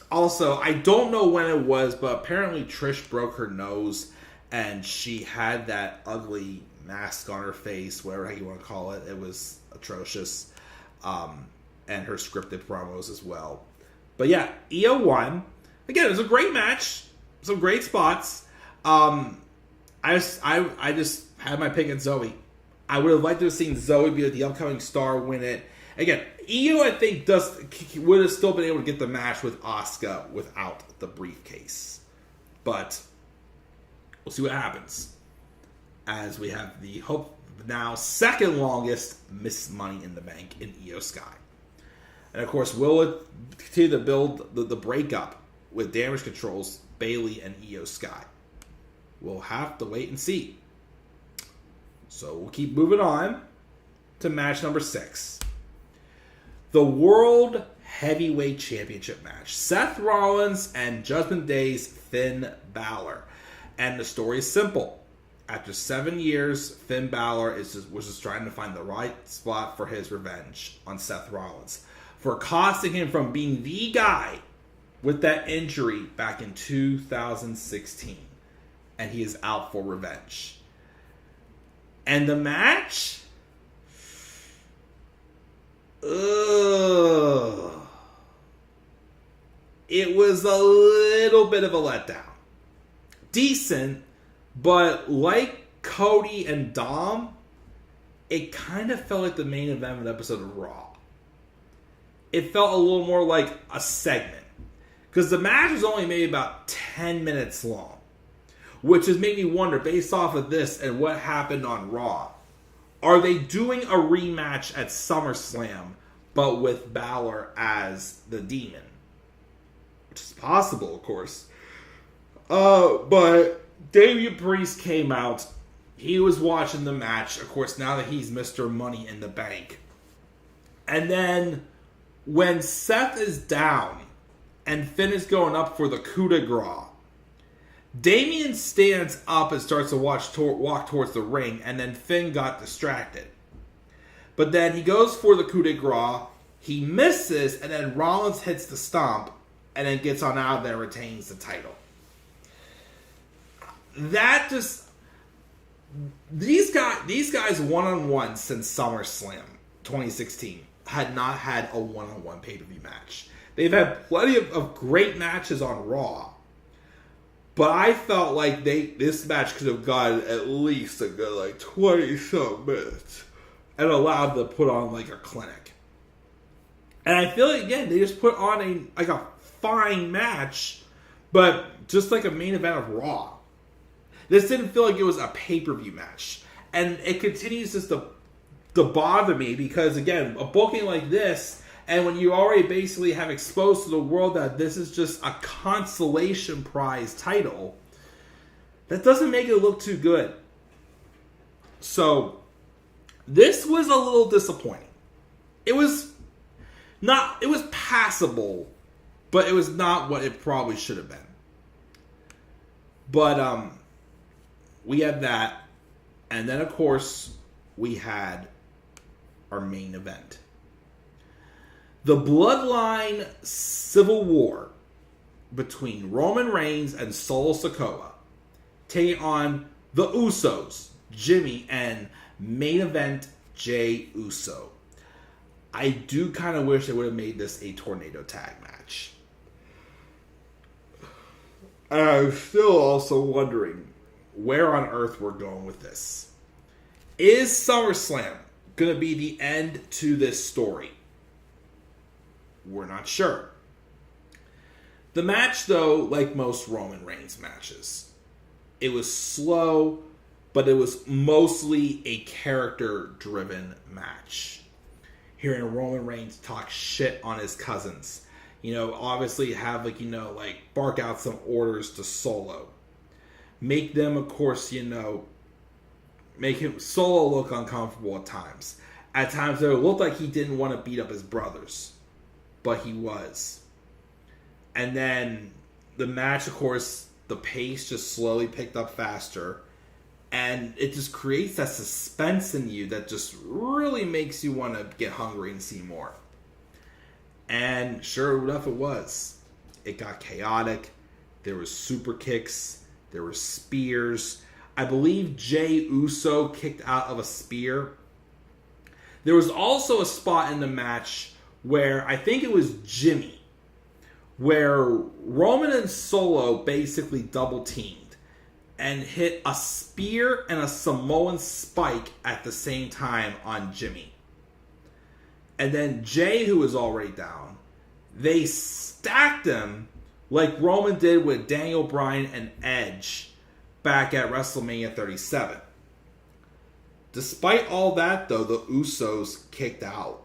Also, I don't know when it was, but apparently Trish broke her nose and she had that ugly mask on her face, whatever you want to call it. It was atrocious. And her scripted promos as well. But yeah, Io won. Again, it was a great match. Some great spots. I just had my pick at Zoe. I would have liked to have seen Zoe be the upcoming star, win it. Again, Io, I think, would have still been able to get the match with Asuka without the briefcase. But we'll see what happens. As we have the now second longest Miss Money in the Bank in Io Sky. And, of course, will it continue to build the breakup with Damage Control's Bayley and Io Sky? We'll have to wait and see. So we'll keep moving on to match number 6. The World Heavyweight Championship match. Seth Rollins and Judgment Day's Finn Balor. And the story is simple. After 7 years, Finn Balor was just trying to find the right spot for his revenge on Seth Rollins, for costing him from being the guy with that injury back in 2016. And he is out for revenge. And the match? It was a little bit of a letdown. Decent, but like Cody and Dom, it kind of felt like the main event of an episode of Raw. It felt a little more like a segment. Because the match was only maybe about 10 minutes long. Which has made me wonder, based off of this and what happened on Raw, Are they doing a rematch at SummerSlam, but with Balor as the Demon? Which is possible, of course. But Damian Priest came out. He was watching the match, of course, now that he's Mr. Money in the Bank. And then when Seth is down and Finn is going up for the coup de grace, Damian stands up and starts to walk towards the ring, and then Finn got distracted. But then he goes for the coup de grace, he misses, and then Rollins hits the stomp, and then gets on out there and retains the title. That just... These guys one-on-one since SummerSlam 2016 had not had a one-on-one pay-per-view match. They've had plenty of great matches on Raw. But I felt like this match could have gone at least a good 20-some minutes and allowed them to put on a clinic. And I feel like, again, they just put on a fine match, but just like a main event of Raw. This didn't feel like it was a pay-per-view match. And it continues just to bother me because, again, a booking like this, and when you already basically have exposed to the world that this is just a consolation prize title, that doesn't make it look too good. So, this was a little disappointing. It was passable, but it was not what it probably should have been. But, we had that, and then, of course, we had our main event. The Bloodline Civil War between Roman Reigns and Sikoa taking on the Usos, Jimmy, and main event Jey Uso. I do kind of wish they would have made this a tornado tag match. I'm still also wondering where on earth we're going with this. Is SummerSlam going to be the end to this story? We're not sure. The match, though, like most Roman Reigns matches, it was slow, but it was mostly a character-driven match. Hearing Roman Reigns talk shit on his cousins. Obviously have, bark out some orders to Solo. Make them, of course, make him Solo look uncomfortable at times. At times, it looked like he didn't want to beat up his brothers. But he was. And then the match, of course, the pace just slowly picked up faster. And it just creates that suspense in you that just really makes you want to get hungry and see more. And sure enough, it was. It got chaotic. There was super kicks. There were spears. I believe Jey Uso kicked out of a spear. There was also a spot in the match where I think it was Jimmy, where Roman and Solo basically double teamed and hit a spear and a Samoan spike at the same time on Jimmy. And then Jey, who was already down, they stacked him like Roman did with Daniel Bryan and Edge back at WrestleMania 37. Despite all that, though, the Usos kicked out.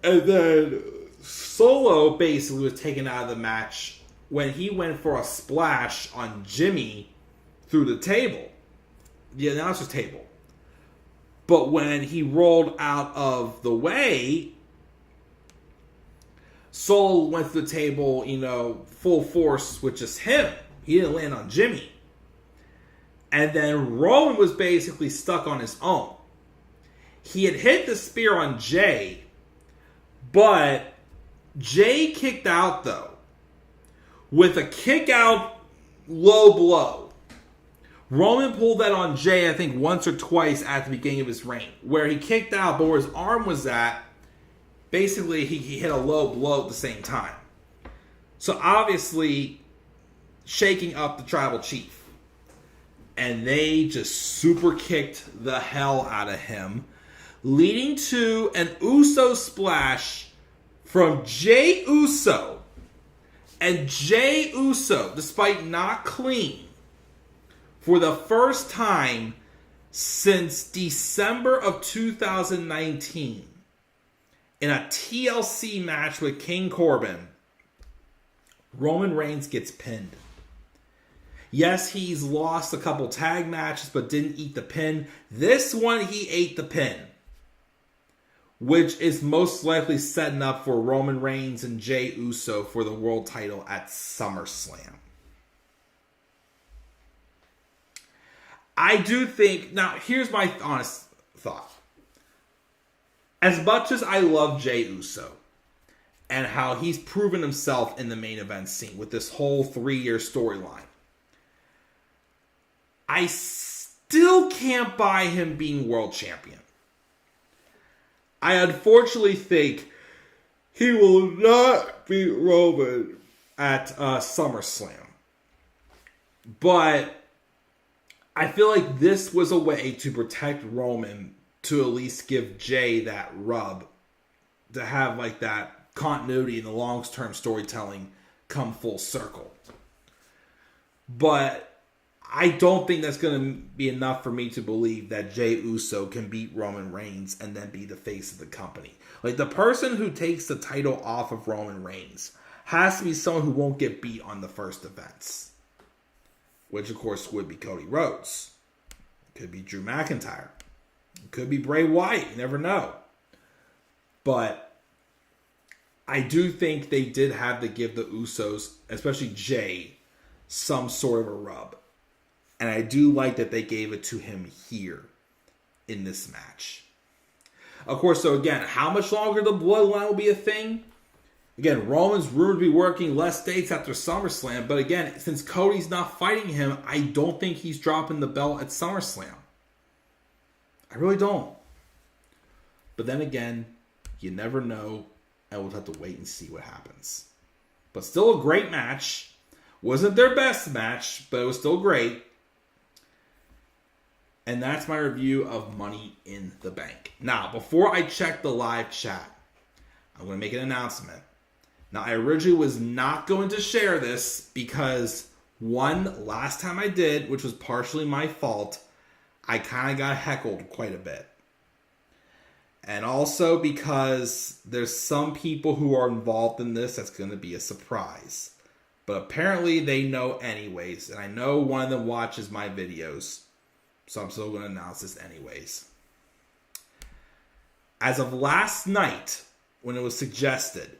And then Solo basically was taken out of the match when he went for a splash on Jimmy through the table. The announcer's table. But when he rolled out of the way, Solo went through the table, full force with just him. He didn't land on Jimmy. And then Roman was basically stuck on his own. He had hit the spear on Jey, but Jey kicked out, though, with a kick-out low blow. Roman pulled that on Jey, I think, once or twice at the beginning of his reign, where he kicked out, but where his arm was at, basically, he hit a low blow at the same time. So, obviously, shaking up the tribal chief. And they just super kicked the hell out of him, leading to an Uso splash from Jey Uso. And Jey Uso, despite not clean, for the first time, since December of 2019, in a TLC match with King Corbin, Roman Reigns gets pinned. Yes, he's lost a couple tag matches, but didn't eat the pin. This one, he ate the pin, which is most likely setting up for Roman Reigns and Jey Uso for the world title at SummerSlam. I do think, now here's my honest thought. As much as I love Jey Uso and how he's proven himself in the main event scene with this whole 3-year storyline, I still can't buy him being world champion. I unfortunately think he will not beat Roman at SummerSlam. But I feel like this was a way to protect Roman, to at least give Jey that rub, to have like that continuity in the long-term storytelling come full circle. But I don't think that's going to be enough for me to believe that Jey Uso can beat Roman Reigns and then be the face of the company. Like, the person who takes the title off of Roman Reigns has to be someone who won't get beat on the first events, which of course would be Cody Rhodes. Could be Drew McIntyre. Could be Bray Wyatt. You never know. But I do think they did have to give the Usos, especially Jey, some sort of a rub. And I do like that they gave it to him here in this match. Of course, so again, how much longer the Bloodline will be a thing? Again, Roman's rumored to be working less dates after SummerSlam. But again, since Cody's not fighting him, I don't think he's dropping the belt at SummerSlam. I really don't. But then again, you never know. And we'll have to wait and see what happens. But still a great match. Wasn't their best match, but it was still great. And that's my review of Money in the Bank. Now, before I check the live chat, I'm going to make an announcement. Now, I originally was not going to share this because, one, last time I did, which was partially my fault, I kind of got heckled quite a bit. And also because there's some people who are involved in this that's going to be a surprise. But apparently they know anyways. And I know one of them watches my videos. So I'm still going to announce this anyways. As of last night, when it was suggested,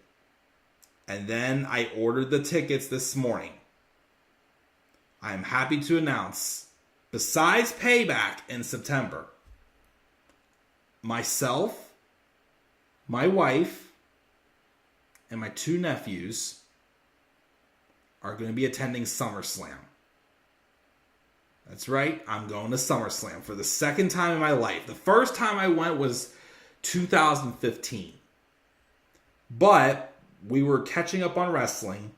and then I ordered the tickets this morning, I am happy to announce, besides Payback in September, myself, my wife, and my 2 nephews are going to be attending SummerSlam. That's right, I'm going to SummerSlam for the second time in my life. The first time I went was 2015. But we were catching up on wrestling.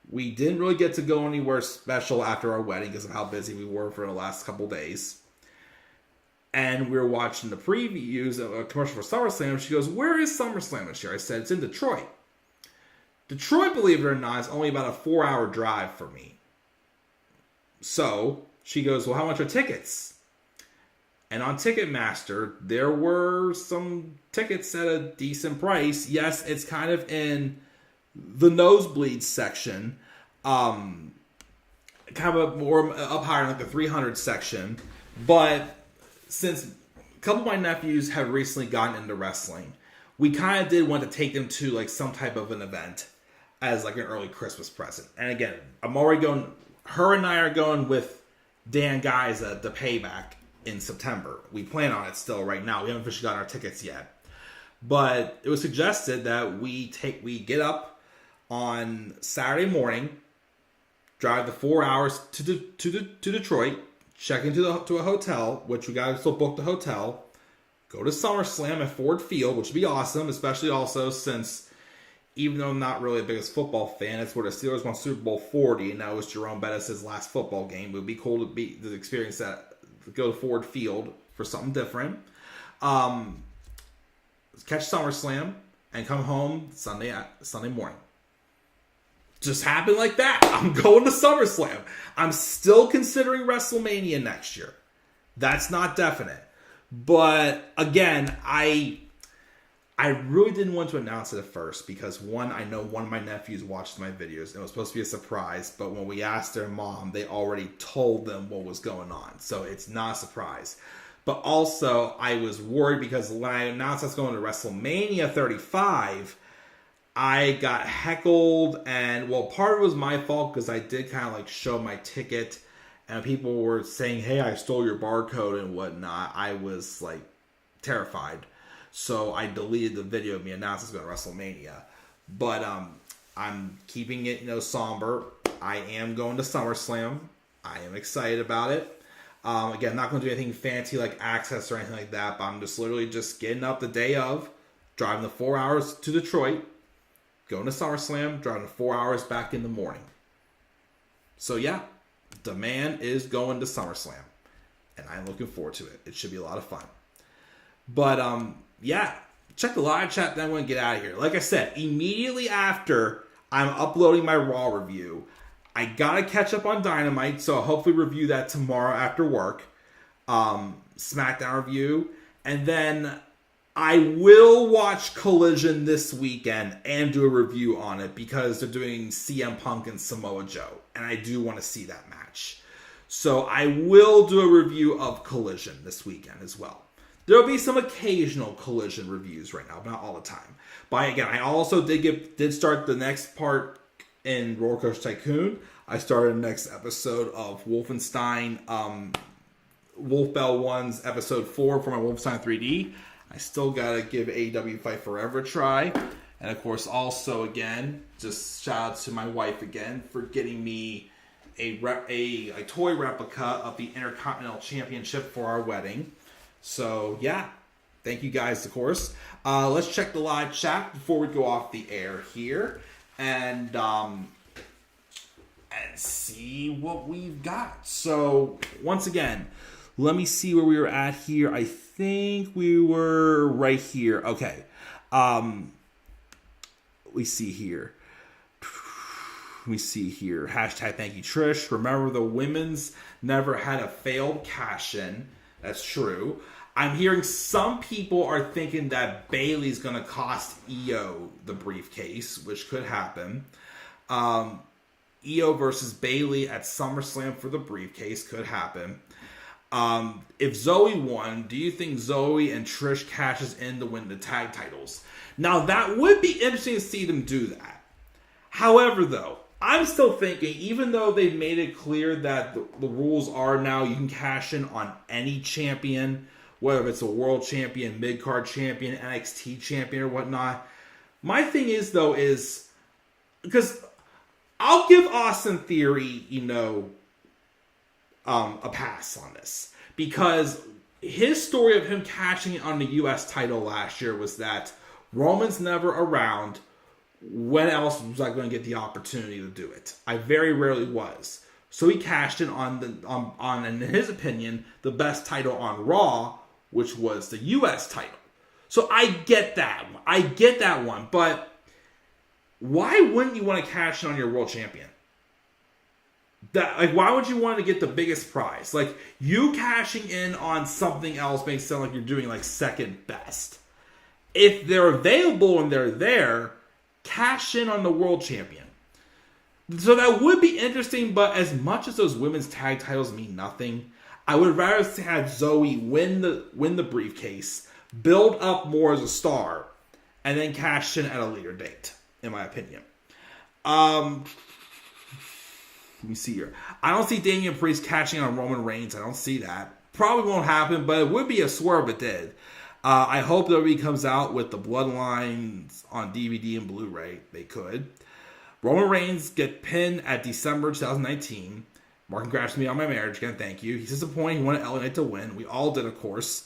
We didn't really get to go anywhere special after our wedding because of how busy we were for the last couple days. And we were watching the previews of a commercial for SummerSlam. She goes, "Where is SummerSlam this year?" I said, "It's in Detroit." Detroit, believe it or not, is only about a 4-hour drive for me. So she goes, "Well, how much are tickets?" And on Ticketmaster, there were some tickets at a decent price. Yes, it's kind of in the nosebleed section. Kind of more up higher in like the 300 section. But since a couple of my nephews have recently gotten into wrestling, we kind of did want to take them to like some type of an event as like an early Christmas present. And again, I'm already going, her and I are going with Dan Guyza, the Payback, in September. We plan on it still right now. We haven't officially gotten our tickets yet. But it was suggested that we get up on Saturday morning, drive the 4 hours to Detroit, check into a hotel, which we got to still book the hotel, go to SummerSlam at Ford Field, which would be awesome, especially also since, even though I'm not really the biggest football fan, it's where the Steelers won Super Bowl 40, and that was Jerome Bettis' last football game. It would be cool to experience that, to go to Ford Field for something different. Catch SummerSlam and come home Sunday morning. Just happened like that. I'm going to SummerSlam. I'm still considering WrestleMania next year. That's not definite. But again, I really didn't want to announce it at first because one, I know one of my nephews watched my videos and it was supposed to be a surprise, but when we asked their mom, they already told them what was going on. So it's not a surprise. But also, I was worried because when I announced I was going to WrestleMania 35, I got heckled, and well, part of it was my fault because I did kind of like show my ticket, and people were saying, "Hey, I stole your barcode and whatnot." I was like terrified, so I deleted the video of me announcing I was going to WrestleMania. But I'm keeping it, somber. I am going to SummerSlam. I am excited about it. Again, not going to do anything fancy like access or anything like that, but I'm just literally just getting up the day of, driving the 4 hours to Detroit, going to SummerSlam, driving 4 hours back in the morning. So yeah, the man is going to SummerSlam, and I'm looking forward to it. It should be a lot of fun. But yeah, check the live chat, then I'm going to get out of here. Like I said, immediately after I'm uploading my Raw review, I gotta catch up on Dynamite, so I'll hopefully review that tomorrow after work. SmackDown review. And then I will watch Collision this weekend and do a review on it because they're doing CM Punk and Samoa Joe. And I do want to see that match. So I will do a review of Collision this weekend as well. There will be some occasional Collision reviews right now, but not all the time. But again, I also did start the next part in Roller Coaster Tycoon. I started the next episode of Wolfenstein, Wolf Bell 1's episode 4 for my Wolfenstein 3D. I still gotta give AEW Fight Forever a try. And of course, also again, just shout out to my wife again for getting me a toy replica of the Intercontinental Championship for our wedding. So yeah, thank you guys, of course. Let's check the live chat before we go off the air here. And see what we've got. So, once again, let me see where we were at here. I think we were right here. Okay. We see here. Hashtag thank you, Trish. Remember, the women's never had a failed cash-in. That's true. I'm hearing some people are thinking that Bayley's going to cost Io the briefcase, which could happen. Io versus Bayley at SummerSlam for the briefcase could happen. If Zoe won, do you think Zoe and Trish cashes in to win the tag titles? Now, that would be interesting to see them do that. However, though, I'm still thinking, even though they've made it clear that the rules are now you can cash in on any champion, whether it's a world champion, mid-card champion, NXT champion, or whatnot. My thing is, though, is because I'll give Austin Theory, a pass on this. Because his story of him cashing in on the U.S. title last year was that Roman's never around. When else was I going to get the opportunity to do it? I very rarely was. So he cashed in on in his opinion, the best title on Raw, which was the U.S. title. So I get that one. But why wouldn't you want to cash in on your world champion? Why would you want to get the biggest prize? You cashing in on something else makes it sound like you're doing second best. If they're available and they're there, cash in on the world champion. So that would be interesting, but as much as those women's tag titles mean nothing, I would rather have Zoe win the briefcase, build up more as a star, and then cash in at a later date, in my opinion. Let me see here. I don't see Damian Priest cashing on Roman Reigns. I don't see that. Probably won't happen, but it would be a swerve if it did. I hope WWE comes out with the Bloodlines on DVD and Blu-ray. They could. Roman Reigns get pinned at December 2019. Mark congrats me on my marriage again. Thank you. He's disappointing. He wanted LA Knight to win. We all did, of course.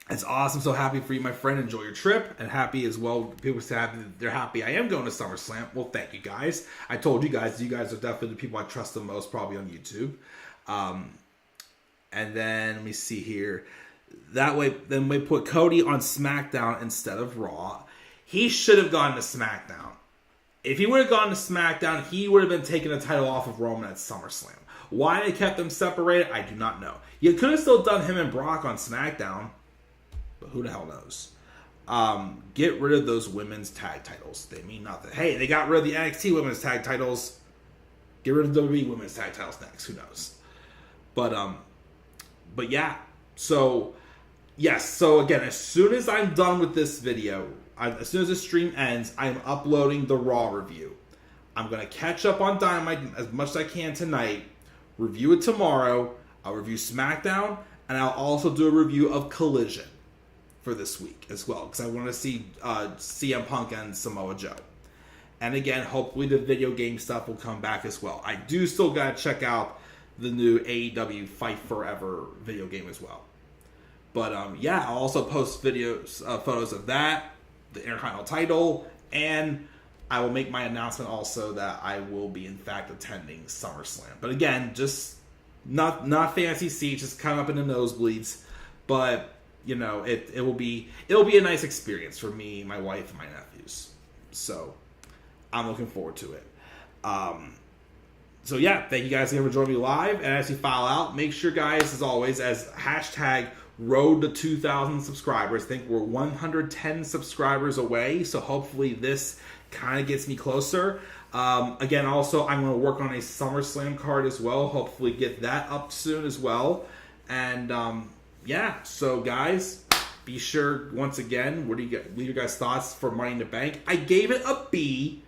It's awesome. So happy for you, my friend. Enjoy your trip. And happy as well. People say happy. They're happy I am going to SummerSlam. Well, thank you guys. I told you guys are definitely the people I trust the most, probably on YouTube. And then let me see here. That way, then we put Cody on SmackDown instead of Raw. He should have gone to SmackDown. If he would have gone to SmackDown, he would have been taking the title off of Roman at SummerSlam. Why they kept them separated, I do not know. You could have still done him and Brock on SmackDown, but who the hell knows? Get rid of those women's tag titles. They mean nothing. Hey, they got rid of the NXT women's tag titles. Get rid of the WWE women's tag titles next. Who knows? But yeah. So, yes. So again, as soon as I'm done with this video, as soon as the stream ends, I'm uploading the Raw review. I'm going to catch up on Dynamite as much as I can tonight. Review it tomorrow. I'll review SmackDown. And I'll also do a review of Collision for this week as well, because I want to see CM Punk and Samoa Joe. And again, hopefully the video game stuff will come back as well. I do still got to check out the new AEW Fight Forever video game as well. But yeah, I'll also post videos, photos of that, the Intercontinental title, and I will make my announcement also that I will be in fact attending SummerSlam. But again, just not fancy seats, just kind of up in the nosebleeds. But you know, it'll be a nice experience for me, my wife, and my nephews. So I'm looking forward to it. So yeah, thank you guys again for joining me live. And as you file out, make sure, guys, as always, as hashtag Road to 2,000 subscribers. I think we're 110 subscribers away, so hopefully this kind of gets me closer. Again, also, I'm going to work on a SummerSlam card as well. Hopefully get that up soon as well. And yeah, so guys, be sure, once again, leave your guys' thoughts for Money in the Bank. I gave it a B.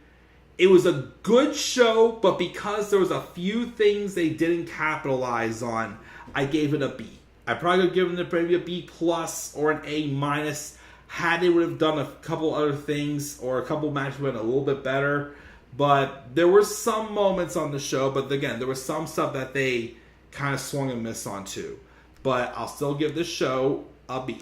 It was a good show, but because there was a few things they didn't capitalize on, I gave it a B. I probably would have given it maybe a B plus or an A minus had they would have done a couple other things or a couple matches went a little bit better. But there were some moments on the show, but again, there was some stuff that they kind of swung and missed on too. But I'll still give this show a B.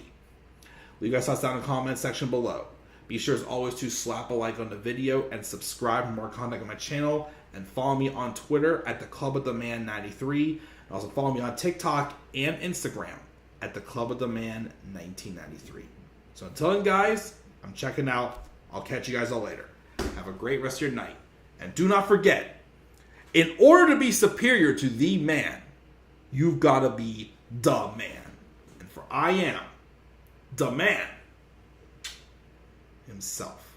Leave your thoughts down in the comment section below. Be sure as always to slap a like on the video and subscribe for more content on my channel. And follow me on Twitter at the Club of the Man 93. And also follow me on TikTok and Instagram at the Club of the Man 1993. So until then, guys, I'm checking out. I'll catch you guys all later. Have a great rest of your night. And do not forget, in order to be superior to the man, you've got to be the man. And for I am the man himself.